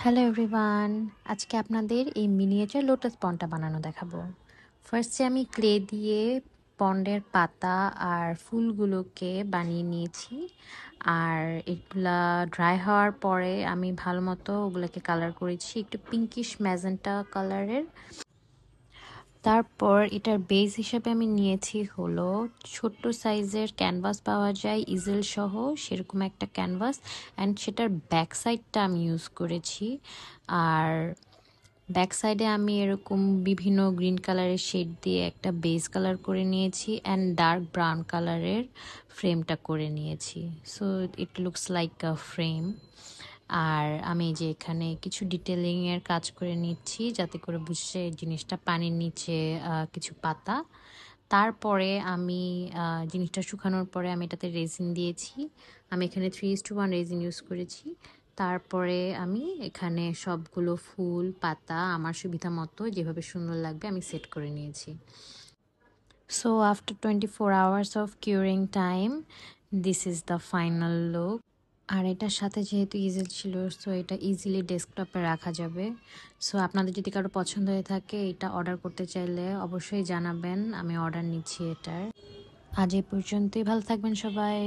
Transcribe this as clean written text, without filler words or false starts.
Hello everyone, আজকে আপনাদের এই মিনিয়েচার লোটাস পন্ডটা বানানো দেখাবো। ফার্স্টে আমি ক্লে দিয়ে পন্ডের পাতা আর ফুলগুলোকে বানিয়ে নিয়েছি। আর এগুলা ড্রাই হওয়ার পরে আমি ভালো মতো ওগুলোকে কালার করেছি, একটু পিঙ্কিশ ম্যাজেন্টা কালারের। তারপর এটার বেস হিসেবে আমি নিয়েছি হলো ছোট্ট সাইজের ক্যানভাস পাওয়া যায় ইজেল সহ, সেরকম একটা ক্যানভাস। অ্যান্ড সেটার ব্যাক সাইডটা আমি ইউজ করেছি। আর ব্যাক সাইডে আমি এরকম বিভিন্ন গ্রিন কালারের শেড দিয়ে একটা বেস কালার করে নিয়েছি অ্যান্ড ডার্ক ব্রাউন কালারের ফ্রেমটা করে নিয়েছি। So it looks like a frame. আর আমি যে এখানে কিছু ডিটেলিংয়ের কাজ করে নিচ্ছি যাতে করে বুঝছে জিনিসটা পানির নিচে কিছু পাতা। তারপরে আমি জিনিসটা শুকানোর পরে আমি এটাতে রেজিন দিয়েছি। আমি এখানে 3:1 রেজিন ইউজ করেছি। তারপরে আমি এখানে সবগুলো ফুল পাতা আমার সুবিধা মতো যেভাবে সুন্দর লাগবে আমি সেট করে নিয়েছি। So after 24 hours of curing time, this is the final look. আর এটার সাথে যেহেতু ইজিল ছিল, সো এটা ইজিলি ডেস্কটপে রাখা যাবে। সো আপনাদের যদি কারো পছন্দ হয়ে থাকে এটা অর্ডার করতে চাইলে অবশ্যই জানাবেন, আমি অর্ডার নিচ্ছি এটার। আজ এই পর্যন্তই, ভালো থাকবেন সবাই।